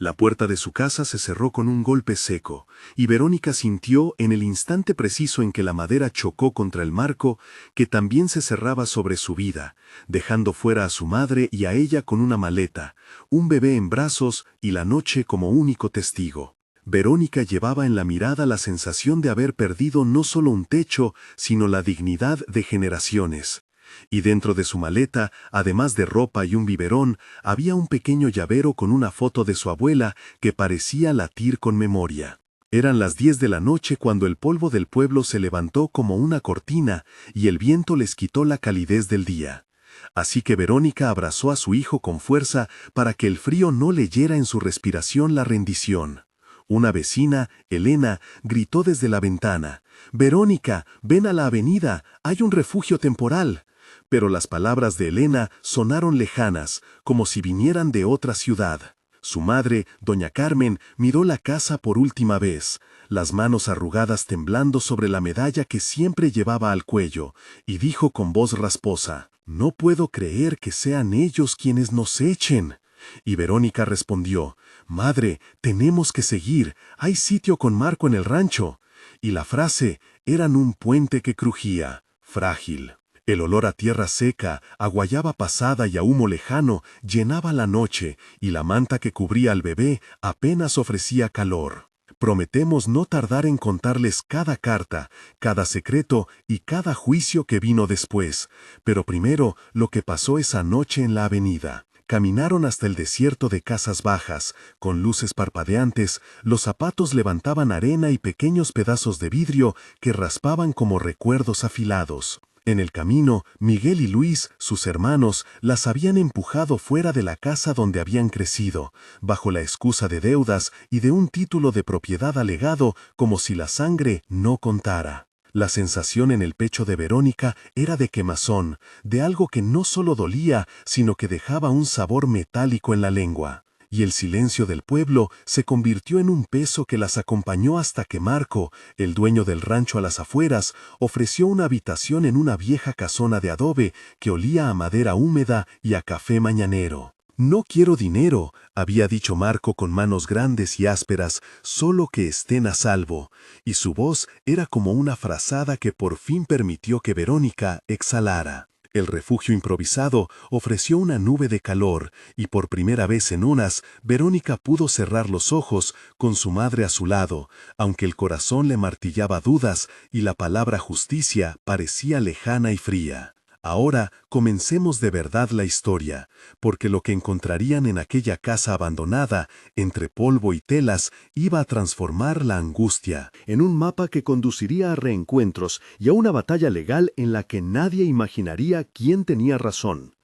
La puerta de su casa se cerró con un golpe seco, y Verónica sintió en el instante preciso en que la madera chocó contra el marco, que también se cerraba sobre su vida, dejando fuera a su madre y a ella con una maleta, un bebé en brazos y la noche como único testigo. Verónica llevaba en la mirada la sensación de haber perdido no solo un techo, sino la dignidad de generaciones. Y dentro de su maleta, además de ropa y un biberón, había un pequeño llavero con una foto de su abuela que parecía latir con memoria. Eran las 10 de la noche cuando el polvo del pueblo se levantó como una cortina y el viento les quitó la calidez del día. Así que Verónica abrazó a su hijo con fuerza para que el frío no leyera en su respiración la rendición. Una vecina, Elena, gritó desde la ventana: «Verónica, ven a la avenida, hay un refugio temporal». Pero las palabras de Elena sonaron lejanas, como si vinieran de otra ciudad. Su madre, doña Carmen, miró la casa por última vez, las manos arrugadas temblando sobre la medalla que siempre llevaba al cuello, y dijo con voz rasposa: «No puedo creer que sean ellos quienes nos echen». Y Verónica respondió: «Madre, tenemos que seguir, hay sitio con Marco en el rancho». Y la frase eran un puente que crujía, frágil. El olor a tierra seca, a guayaba pasada y a humo lejano llenaba la noche, y la manta que cubría al bebé apenas ofrecía calor. Prometemos no tardar en contarles cada carta, cada secreto y cada juicio que vino después, pero primero lo que pasó esa noche en la avenida. Caminaron hasta el desierto de casas bajas, con luces parpadeantes, los zapatos levantaban arena y pequeños pedazos de vidrio que raspaban como recuerdos afilados. En el camino, Miguel y Luis, sus hermanos, las habían empujado fuera de la casa donde habían crecido, bajo la excusa de deudas y de un título de propiedad alegado, como si la sangre no contara. La sensación en el pecho de Verónica era de quemazón, de algo que no solo dolía, sino que dejaba un sabor metálico en la lengua. Y el silencio del pueblo se convirtió en un peso que las acompañó hasta que Marco, el dueño del rancho a las afueras, ofreció una habitación en una vieja casona de adobe que olía a madera húmeda y a café mañanero. «No quiero dinero», había dicho Marco con manos grandes y ásperas, «solo que estén a salvo», y su voz era como una frazada que por fin permitió que Verónica exhalara. El refugio improvisado ofreció una nube de calor, y por primera vez en horas, Verónica pudo cerrar los ojos con su madre a su lado, aunque el corazón le martillaba dudas y la palabra justicia parecía lejana y fría. Ahora comencemos de verdad la historia, porque lo que encontrarían en aquella casa abandonada, entre polvo y telas, iba a transformar la angustia en un mapa que conduciría a reencuentros y a una batalla legal en la que nadie imaginaría quién tenía razón.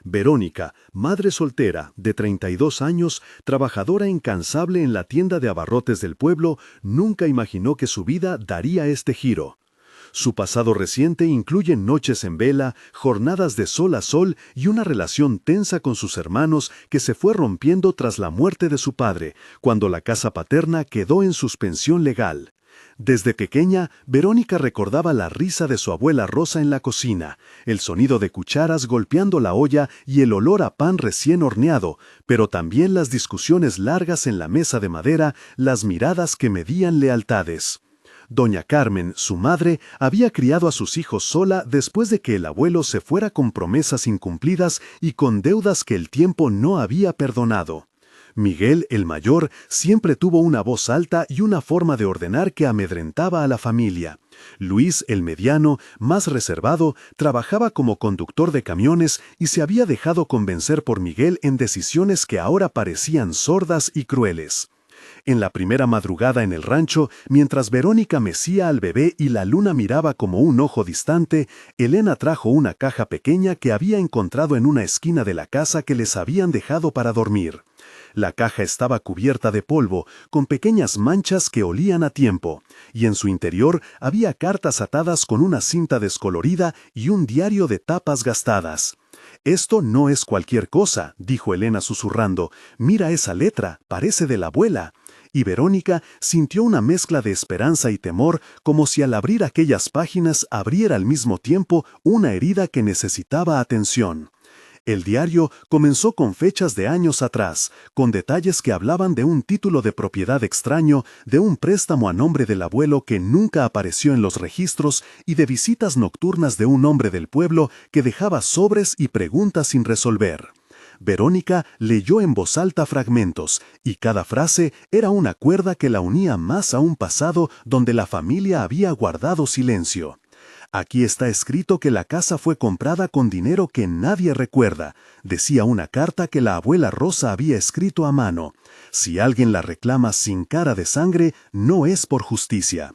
Verónica, madre soltera, de 32 años, trabajadora incansable en la tienda de abarrotes del pueblo, nunca imaginó que su vida daría este giro. Su pasado reciente incluye noches en vela, jornadas de sol a sol y una relación tensa con sus hermanos que se fue rompiendo tras la muerte de su padre, cuando la casa paterna quedó en suspensión legal. Desde pequeña, Verónica recordaba la risa de su abuela Rosa en la cocina, el sonido de cucharas golpeando la olla y el olor a pan recién horneado, pero también las discusiones largas en la mesa de madera, las miradas que medían lealtades. Doña Carmen, su madre, había criado a sus hijos sola después de que el abuelo se fuera con promesas incumplidas y con deudas que el tiempo no había perdonado. Miguel, el mayor, siempre tuvo una voz alta y una forma de ordenar que amedrentaba a la familia. Luis, el mediano, más reservado, trabajaba como conductor de camiones y se había dejado convencer por Miguel en decisiones que ahora parecían sordas y crueles. En la primera madrugada en el rancho, mientras Verónica mecía al bebé y la luna miraba como un ojo distante, Elena trajo una caja pequeña que había encontrado en una esquina de la casa que les habían dejado para dormir. La caja estaba cubierta de polvo, con pequeñas manchas que olían a tiempo, y en su interior había cartas atadas con una cinta descolorida y un diario de tapas gastadas. «Esto no es cualquier cosa», dijo Elena susurrando. «Mira esa letra, parece de la abuela». Y Verónica sintió una mezcla de esperanza y temor, como si al abrir aquellas páginas abriera al mismo tiempo una herida que necesitaba atención. El diario comenzó con fechas de años atrás, con detalles que hablaban de un título de propiedad extraño, de un préstamo a nombre del abuelo que nunca apareció en los registros y de visitas nocturnas de un hombre del pueblo que dejaba sobres y preguntas sin resolver. Verónica leyó en voz alta fragmentos, y cada frase era una cuerda que la unía más a un pasado donde la familia había guardado silencio. Aquí está escrito que la casa fue comprada con dinero que nadie recuerda, decía una carta que la abuela Rosa había escrito a mano. Si alguien la reclama sin cara de sangre, no es por justicia.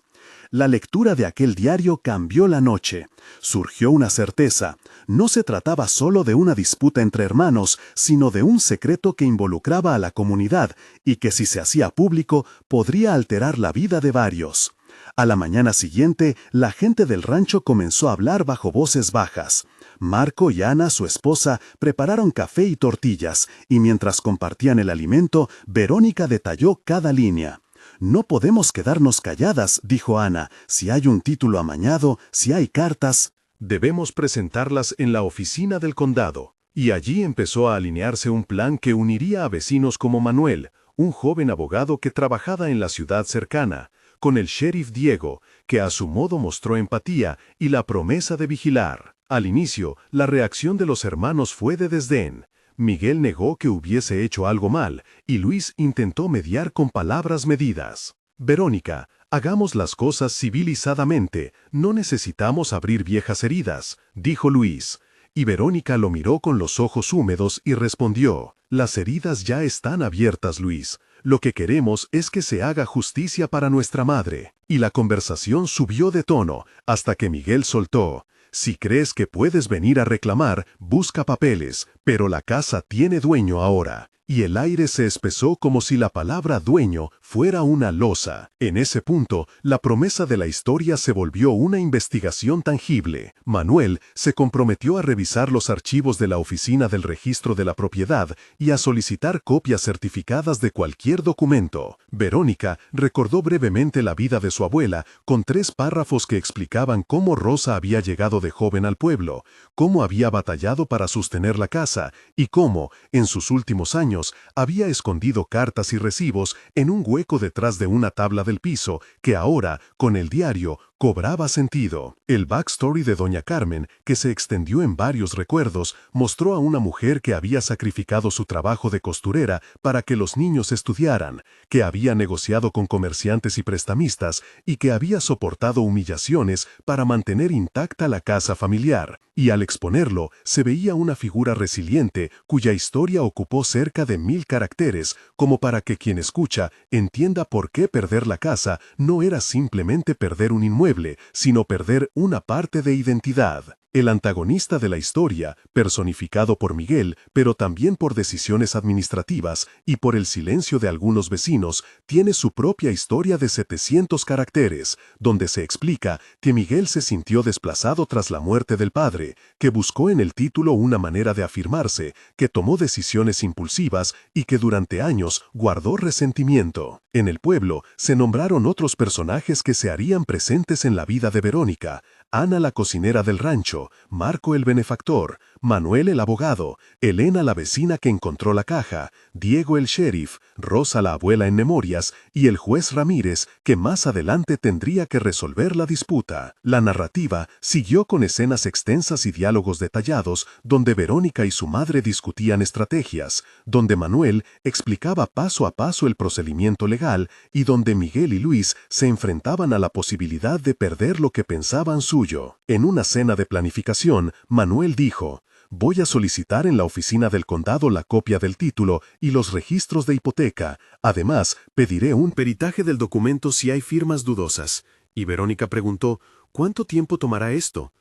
La lectura de aquel diario cambió la noche. Surgió una certeza. No se trataba solo de una disputa entre hermanos, sino de un secreto que involucraba a la comunidad y que si se hacía público podría alterar la vida de varios. A la mañana siguiente, la gente del rancho comenzó a hablar bajo voces bajas. Marco y Ana, su esposa, prepararon café y tortillas, y mientras compartían el alimento, Verónica detalló cada línea. «No podemos quedarnos calladas», dijo Ana, «si hay un título amañado, si hay cartas. Debemos presentarlas en la oficina del condado». Y allí empezó a alinearse un plan que uniría a vecinos como Manuel, un joven abogado que trabajaba en la ciudad cercana, con el sheriff Diego, que a su modo mostró empatía y la promesa de vigilar. Al inicio, la reacción de los hermanos fue de desdén. Miguel negó que hubiese hecho algo mal, y Luis intentó mediar con palabras medidas. «Verónica, hagamos las cosas civilizadamente, no necesitamos abrir viejas heridas», dijo Luis. Y Verónica lo miró con los ojos húmedos y respondió: «Las heridas ya están abiertas, Luis. Lo que queremos es que se haga justicia para nuestra madre». Y la conversación subió de tono, hasta que Miguel soltó: «Si crees que puedes venir a reclamar, busca papeles, pero la casa tiene dueño ahora». Y el aire se espesó como si la palabra dueño fuera una losa. En ese punto, la promesa de la historia se volvió una investigación tangible. Manuel se comprometió a revisar los archivos de la oficina del registro de la propiedad y a solicitar copias certificadas de cualquier documento. Verónica recordó brevemente la vida de su abuela, con 3 párrafos que explicaban cómo Rosa había llegado de joven al pueblo, cómo había batallado para sostener la casa y cómo, en sus últimos años, había escondido cartas y recibos en un hueco detrás de una tabla del piso que ahora, con el diario, cobraba sentido. El backstory de Doña Carmen, que se extendió en varios recuerdos, mostró a una mujer que había sacrificado su trabajo de costurera para que los niños estudiaran, que había negociado con comerciantes y prestamistas y que había soportado humillaciones para mantener intacta la casa familiar. Y al exponerlo, se veía una figura resiliente cuya historia ocupó cerca de 1000 caracteres, como para que quien escucha entienda por qué perder la casa no era simplemente perder un inmueble, sino perder una parte de identidad. El antagonista de la historia, personificado por Miguel, pero también por decisiones administrativas y por el silencio de algunos vecinos, tiene su propia historia de 700 caracteres, donde se explica que Miguel se sintió desplazado tras la muerte del padre, que buscó en el título una manera de afirmarse, que tomó decisiones impulsivas y que durante años guardó resentimiento. En el pueblo se nombraron otros personajes que se harían presentes en la vida de Verónica: Ana la cocinera del rancho, Marco el benefactor, Manuel el abogado, Elena la vecina que encontró la caja, Diego el sheriff, Rosa la abuela en memorias y el juez Ramírez, que más adelante tendría que resolver la disputa. La narrativa siguió con escenas extensas y diálogos detallados donde Verónica y su madre discutían estrategias, donde Manuel explicaba paso a paso el procedimiento legal y donde Miguel y Luis se enfrentaban a la posibilidad de perder lo que pensaban suyo. En una cena de planificación, Manuel dijo: «Voy a solicitar en la oficina del condado la copia del título y los registros de hipoteca. Además, pediré un peritaje del documento si hay firmas dudosas». Y Verónica preguntó: «¿Cuánto tiempo tomará esto?».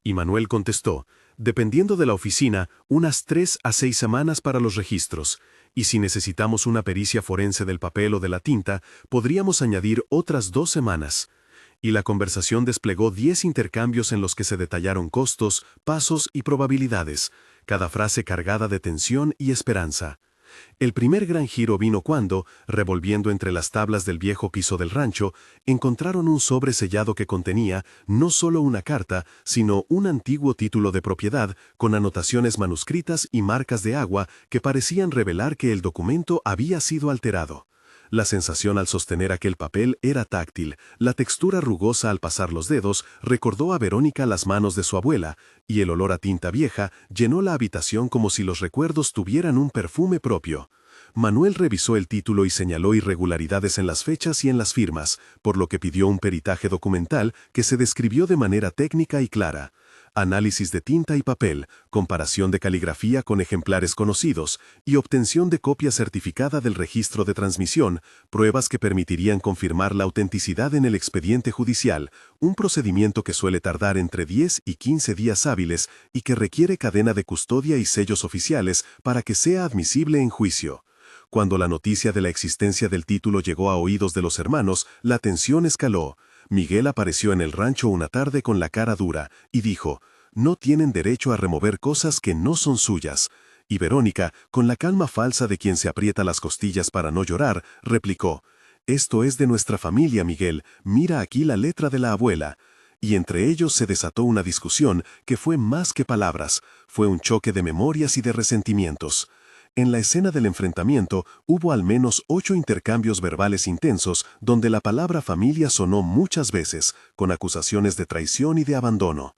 Y Manuel contestó: «Dependiendo de la oficina, unas 3 a 6 semanas para los registros. Y si necesitamos una pericia forense del papel o de la tinta, podríamos añadir otras 2 semanas». Y la conversación desplegó 10 intercambios en los que se detallaron costos, pasos y probabilidades, cada frase cargada de tensión y esperanza. El primer gran giro vino cuando, revolviendo entre las tablas del viejo piso del rancho, encontraron un sobre sellado que contenía no solo una carta, sino un antiguo título de propiedad con anotaciones manuscritas y marcas de agua que parecían revelar que el documento había sido alterado. La sensación al sostener aquel papel era táctil, la textura rugosa al pasar los dedos recordó a Verónica las manos de su abuela, y el olor a tinta vieja llenó la habitación como si los recuerdos tuvieran un perfume propio. Manuel revisó el título y señaló irregularidades en las fechas y en las firmas, por lo que pidió un peritaje documental que se describió de manera técnica y clara. Análisis de tinta y papel, comparación de caligrafía con ejemplares conocidos y obtención de copia certificada del registro de transmisión, pruebas que permitirían confirmar la autenticidad en el expediente judicial, un procedimiento que suele tardar entre 10 y 15 días hábiles y que requiere cadena de custodia y sellos oficiales para que sea admisible en juicio. Cuando la noticia de la existencia del título llegó a oídos de los hermanos, la tensión escaló. Miguel apareció en el rancho una tarde con la cara dura y dijo, «No tienen derecho a remover cosas que no son suyas». Y Verónica, con la calma falsa de quien se aprieta las costillas para no llorar, replicó, «Esto es de nuestra familia, Miguel, mira aquí la letra de la abuela». Y entre ellos se desató una discusión que fue más que palabras, fue un choque de memorias y de resentimientos. En la escena del enfrentamiento hubo al menos 8 intercambios verbales intensos donde la palabra familia sonó muchas veces, con acusaciones de traición y de abandono.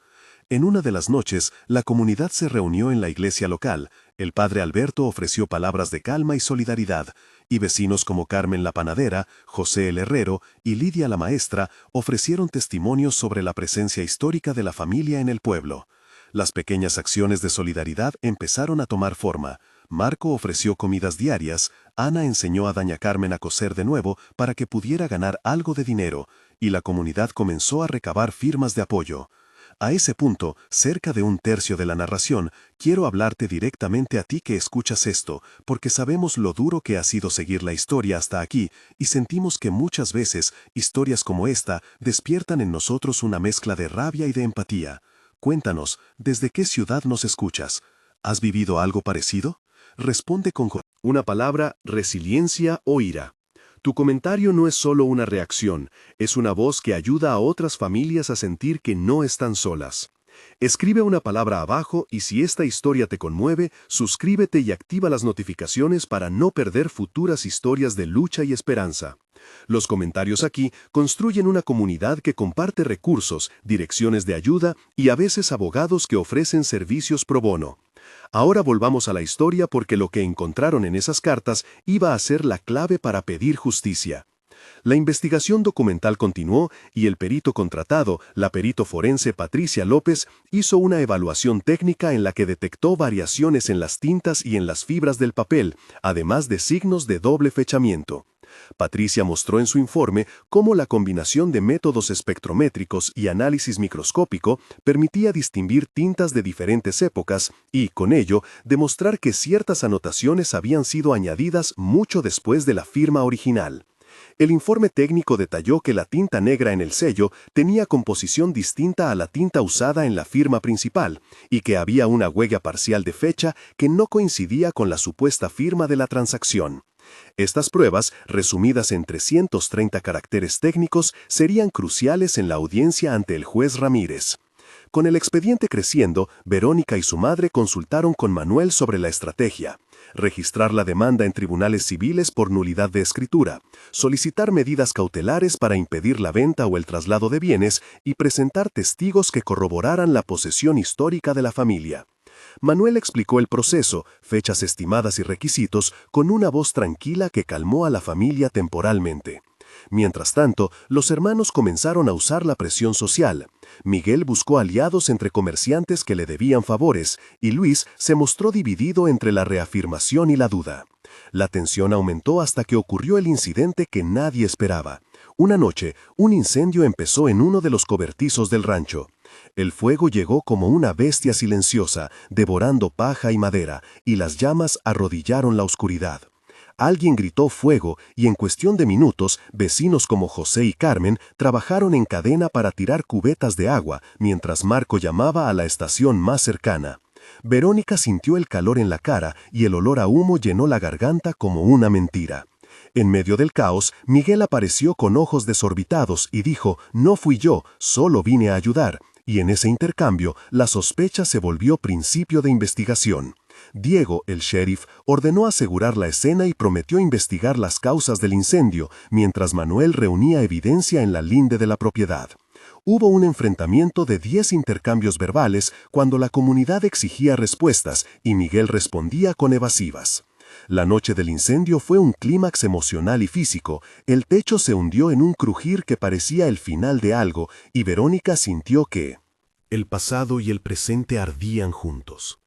En una de las noches, la comunidad se reunió en la iglesia local, el padre Alberto ofreció palabras de calma y solidaridad, y vecinos como Carmen la panadera, José el herrero y Lidia la maestra ofrecieron testimonios sobre la presencia histórica de la familia en el pueblo. Las pequeñas acciones de solidaridad empezaron a tomar forma. Marco ofreció comidas diarias, Ana enseñó a doña Carmen a coser de nuevo para que pudiera ganar algo de dinero, y la comunidad comenzó a recabar firmas de apoyo. A ese punto, cerca de un tercio de la narración, quiero hablarte directamente a ti que escuchas esto, porque sabemos lo duro que ha sido seguir la historia hasta aquí, y sentimos que muchas veces, historias como esta, despiertan en nosotros una mezcla de rabia y de empatía. Cuéntanos, ¿desde qué ciudad nos escuchas? ¿Has vivido algo parecido? Responde con una palabra, resiliencia o ira. Tu comentario no es solo una reacción, es una voz que ayuda a otras familias a sentir que no están solas. Escribe una palabra abajo y si esta historia te conmueve, suscríbete y activa las notificaciones para no perder futuras historias de lucha y esperanza. Los comentarios aquí construyen una comunidad que comparte recursos, direcciones de ayuda y a veces abogados que ofrecen servicios pro bono. Ahora volvamos a la historia porque lo que encontraron en esas cartas iba a ser la clave para pedir justicia. La investigación documental continuó y el perito contratado, la perito forense Patricia López, hizo una evaluación técnica en la que detectó variaciones en las tintas y en las fibras del papel, además de signos de doble fechamiento. Patricia mostró en su informe cómo la combinación de métodos espectrométricos y análisis microscópico permitía distinguir tintas de diferentes épocas y, con ello, demostrar que ciertas anotaciones habían sido añadidas mucho después de la firma original. El informe técnico detalló que la tinta negra en el sello tenía composición distinta a la tinta usada en la firma principal y que había una huella parcial de fecha que no coincidía con la supuesta firma de la transacción. Estas pruebas, resumidas en 330 caracteres técnicos, serían cruciales en la audiencia ante el juez Ramírez. Con el expediente creciendo, Verónica y su madre consultaron con Manuel sobre la estrategia. Registrar la demanda en tribunales civiles por nulidad de escritura, solicitar medidas cautelares para impedir la venta o el traslado de bienes y presentar testigos que corroboraran la posesión histórica de la familia. Manuel explicó el proceso, fechas estimadas y requisitos con una voz tranquila que calmó a la familia temporalmente. Mientras tanto, los hermanos comenzaron a usar la presión social. Miguel buscó aliados entre comerciantes que le debían favores, y Luis se mostró dividido entre la reafirmación y la duda. La tensión aumentó hasta que ocurrió el incidente que nadie esperaba. Una noche, un incendio empezó en uno de los cobertizos del rancho. El fuego llegó como una bestia silenciosa, devorando paja y madera, y las llamas arrodillaron la oscuridad. Alguien gritó fuego y en cuestión de minutos, vecinos como José y Carmen trabajaron en cadena para tirar cubetas de agua, mientras Marco llamaba a la estación más cercana. Verónica sintió el calor en la cara y el olor a humo llenó la garganta como una mentira. En medio del caos, Miguel apareció con ojos desorbitados y dijo: «No fui yo, solo vine a ayudar». Y en ese intercambio, la sospecha se volvió principio de investigación. Diego, el sheriff, ordenó asegurar la escena y prometió investigar las causas del incendio, mientras Manuel reunía evidencia en la linde de la propiedad. Hubo un enfrentamiento de 10 intercambios verbales cuando la comunidad exigía respuestas y Miguel respondía con evasivas. La noche del incendio fue un clímax emocional y físico. El techo se hundió en un crujir que parecía el final de algo y Verónica sintió que el pasado y el presente ardían juntos.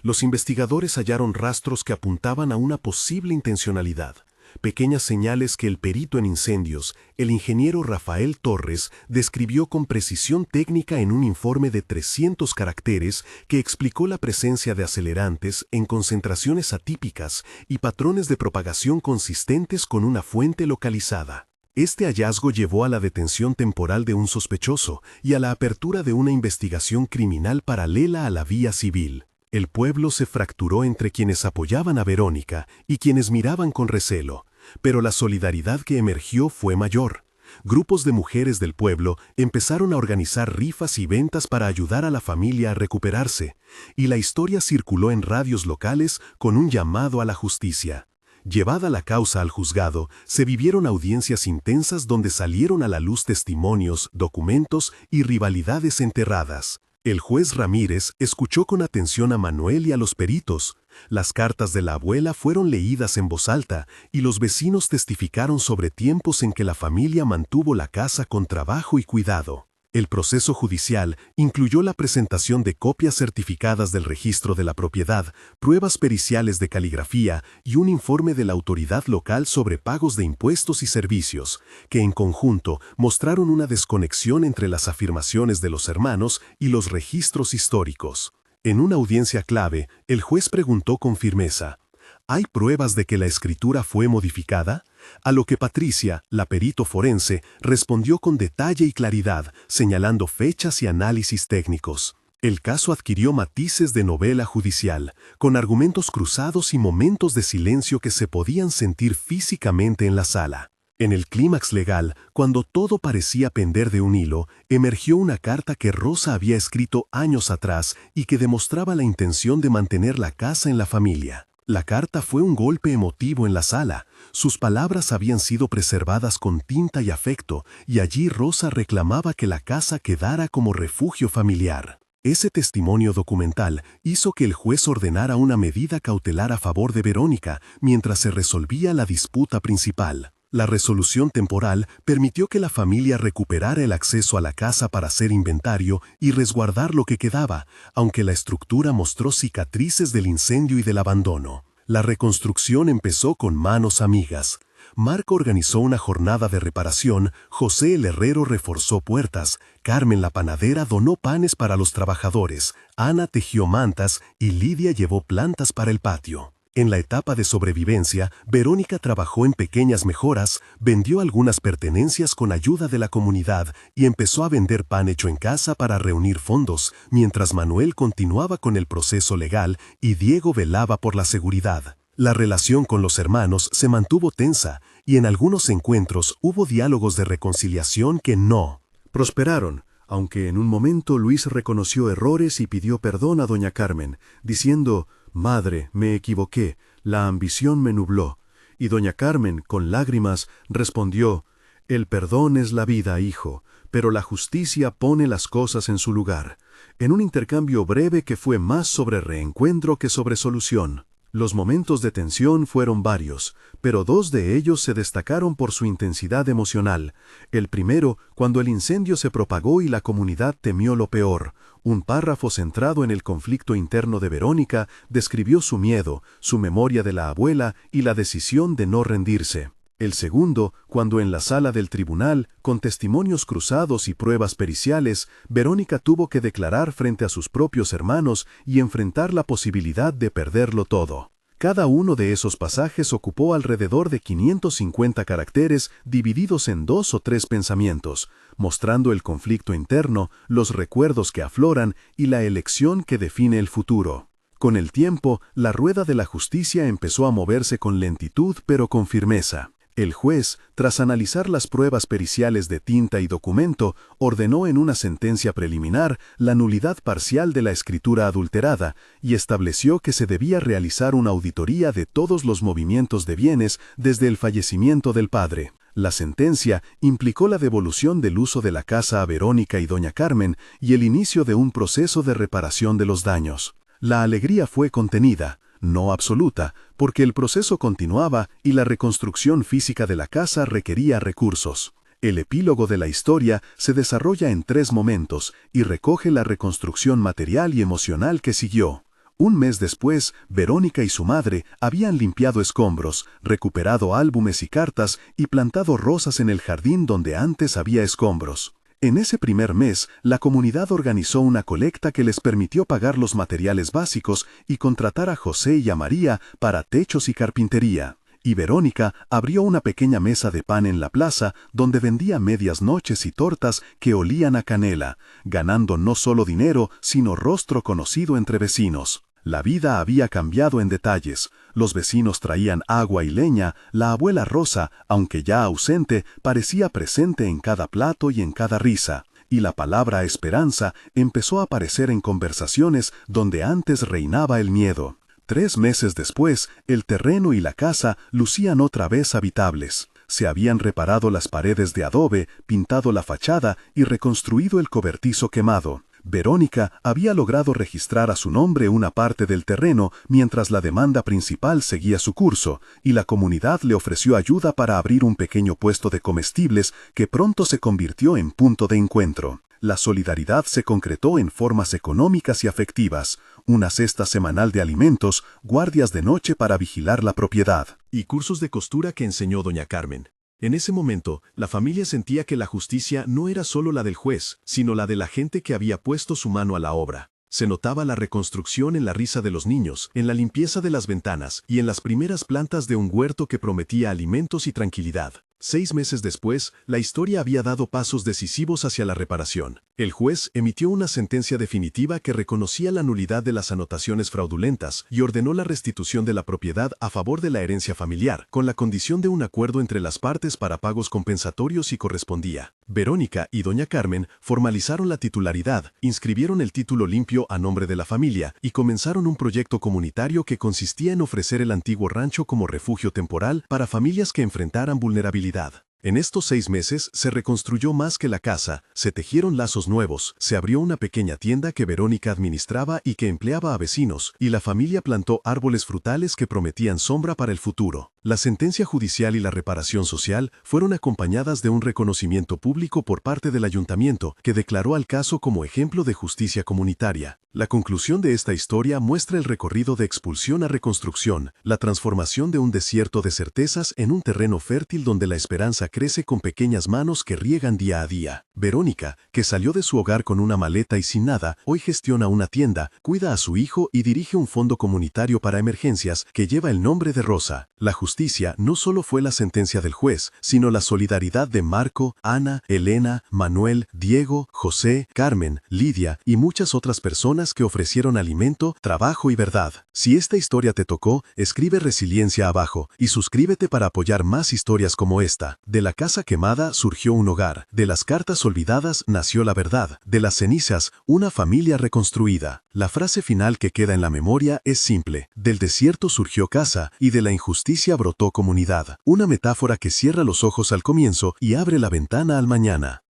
Los investigadores hallaron rastros que apuntaban a una posible intencionalidad, pequeñas señales que el perito en incendios, el ingeniero Rafael Torres, describió con precisión técnica en un informe de 300 caracteres que explicó la presencia de acelerantes en concentraciones atípicas y patrones de propagación consistentes con una fuente localizada. Este hallazgo llevó a la detención temporal de un sospechoso y a la apertura de una investigación criminal paralela a la vía civil. El pueblo se fracturó entre quienes apoyaban a Verónica y quienes miraban con recelo, pero la solidaridad que emergió fue mayor. Grupos de mujeres del pueblo empezaron a organizar rifas y ventas para ayudar a la familia a recuperarse, y la historia circuló en radios locales con un llamado a la justicia. Llevada la causa al juzgado, se vivieron audiencias intensas donde salieron a la luz testimonios, documentos y rivalidades enterradas. El juez Ramírez escuchó con atención a Manuel y a los peritos. Las cartas de la abuela fueron leídas en voz alta y los vecinos testificaron sobre tiempos en que la familia mantuvo la casa con trabajo y cuidado. El proceso judicial incluyó la presentación de copias certificadas del registro de la propiedad, pruebas periciales de caligrafía y un informe de la autoridad local sobre pagos de impuestos y servicios, que en conjunto mostraron una desconexión entre las afirmaciones de los hermanos y los registros históricos. En una audiencia clave, el juez preguntó con firmeza: ¿hay pruebas de que la escritura fue modificada? A lo que Patricia, la perito forense, respondió con detalle y claridad, señalando fechas y análisis técnicos. El caso adquirió matices de novela judicial, con argumentos cruzados y momentos de silencio que se podían sentir físicamente en la sala. En el clímax legal, cuando todo parecía pender de un hilo, emergió una carta que Rosa había escrito años atrás y que demostraba la intención de mantener la casa en la familia. La carta fue un golpe emotivo en la sala. Sus palabras habían sido preservadas con tinta y afecto, y allí Rosa reclamaba que la casa quedara como refugio familiar. Ese testimonio documental hizo que el juez ordenara una medida cautelar a favor de Verónica mientras se resolvía la disputa principal. La resolución temporal permitió que la familia recuperara el acceso a la casa para hacer inventario y resguardar lo que quedaba, aunque la estructura mostró cicatrices del incendio y del abandono. La reconstrucción empezó con manos amigas. Marco organizó una jornada de reparación, José el herrero reforzó puertas, Carmen la panadera donó panes para los trabajadores, Ana tejió mantas y Lidia llevó plantas para el patio. En la etapa de sobrevivencia, Verónica trabajó en pequeñas mejoras, vendió algunas pertenencias con ayuda de la comunidad y empezó a vender pan hecho en casa para reunir fondos, mientras Manuel continuaba con el proceso legal y Diego velaba por la seguridad. La relación con los hermanos se mantuvo tensa y en algunos encuentros hubo diálogos de reconciliación que no prosperaron, aunque en un momento Luis reconoció errores y pidió perdón a doña Carmen, diciendo: «Madre, me equivoqué, la ambición me nubló». Y doña Carmen, con lágrimas, respondió: «El perdón es la vida, hijo, pero la justicia pone las cosas en su lugar», en un intercambio breve que fue más sobre reencuentro que sobre solución. Los momentos de tensión fueron varios, pero 2 de ellos se destacaron por su intensidad emocional. El primero, cuando el incendio se propagó y la comunidad temió lo peor. Un párrafo centrado en el conflicto interno de Verónica describió su miedo, su memoria de la abuela y la decisión de no rendirse. El segundo, cuando en la sala del tribunal, con testimonios cruzados y pruebas periciales, Verónica tuvo que declarar frente a sus propios hermanos y enfrentar la posibilidad de perderlo todo. Cada uno de esos pasajes ocupó alrededor de 550 caracteres divididos en 2 o 3 pensamientos, mostrando el conflicto interno, los recuerdos que afloran y la elección que define el futuro. Con el tiempo, la rueda de la justicia empezó a moverse con lentitud pero con firmeza. El juez, tras analizar las pruebas periciales de tinta y documento, ordenó en una sentencia preliminar la nulidad parcial de la escritura adulterada y estableció que se debía realizar una auditoría de todos los movimientos de bienes desde el fallecimiento del padre. La sentencia implicó la devolución del uso de la casa a Verónica y doña Carmen y el inicio de un proceso de reparación de los daños. La alegría fue contenida, no absoluta, porque el proceso continuaba y la reconstrucción física de la casa requería recursos. El epílogo de la historia se desarrolla en 3 momentos y recoge la reconstrucción material y emocional que siguió. Un mes después, Verónica y su madre habían limpiado escombros, recuperado álbumes y cartas y plantado rosas en el jardín donde antes había escombros. En ese primer mes, la comunidad organizó una colecta que les permitió pagar los materiales básicos y contratar a José y a María para techos y carpintería. Y Verónica abrió una pequeña mesa de pan en la plaza donde vendía medias noches y tortas que olían a canela, ganando no solo dinero, sino rostro conocido entre vecinos. La vida había cambiado en detalles. Los vecinos traían agua y leña, la abuela Rosa, aunque ya ausente, parecía presente en cada plato y en cada risa, y la palabra esperanza empezó a aparecer en conversaciones donde antes reinaba el miedo. 3 meses después, el terreno y la casa lucían otra vez habitables. Se habían reparado las paredes de adobe, pintado la fachada y reconstruido el cobertizo quemado. Verónica había logrado registrar a su nombre una parte del terreno mientras la demanda principal seguía su curso, y la comunidad le ofreció ayuda para abrir un pequeño puesto de comestibles que pronto se convirtió en punto de encuentro. La solidaridad se concretó en formas económicas y afectivas, una cesta semanal de alimentos, guardias de noche para vigilar la propiedad, y cursos de costura que enseñó doña Carmen. En ese momento, la familia sentía que la justicia no era solo la del juez, sino la de la gente que había puesto su mano a la obra. Se notaba la reconstrucción en la risa de los niños, en la limpieza de las ventanas y en las primeras plantas de un huerto que prometía alimentos y tranquilidad. 6 meses después, la historia había dado pasos decisivos hacia la reparación. El juez emitió una sentencia definitiva que reconocía la nulidad de las anotaciones fraudulentas y ordenó la restitución de la propiedad a favor de la herencia familiar, con la condición de un acuerdo entre las partes para pagos compensatorios si correspondía. Verónica y doña Carmen formalizaron la titularidad, inscribieron el título limpio a nombre de la familia y comenzaron un proyecto comunitario que consistía en ofrecer el antiguo rancho como refugio temporal para familias que enfrentaran vulnerabilidad. En estos 6 meses se reconstruyó más que la casa, se tejieron lazos nuevos, se abrió una pequeña tienda que Verónica administraba y que empleaba a vecinos, y la familia plantó árboles frutales que prometían sombra para el futuro. La sentencia judicial y la reparación social fueron acompañadas de un reconocimiento público por parte del ayuntamiento, que declaró al caso como ejemplo de justicia comunitaria. La conclusión de esta historia muestra el recorrido de expulsión a reconstrucción, la transformación de un desierto de certezas en un terreno fértil donde la esperanza crece con pequeñas manos que riegan día a día. Verónica, que salió de su hogar con una maleta y sin nada, hoy gestiona una tienda, cuida a su hijo y dirige un fondo comunitario para emergencias que lleva el nombre de Rosa. La justicia no solo fue la sentencia del juez, sino la solidaridad de Marco, Ana, Elena, Manuel, Diego, José, Carmen, Lidia y muchas otras personas que ofrecieron alimento, trabajo y verdad. Si esta historia te tocó, escribe resiliencia abajo y suscríbete para apoyar más historias como esta. De la casa quemada surgió un hogar, de las cartas olvidadas nació la verdad, de las cenizas una familia reconstruida. La frase final que queda en la memoria es simple: del desierto surgió casa y de la injusticia brotó comunidad. Una metáfora que cierra los ojos al comienzo y abre la ventana al mañana.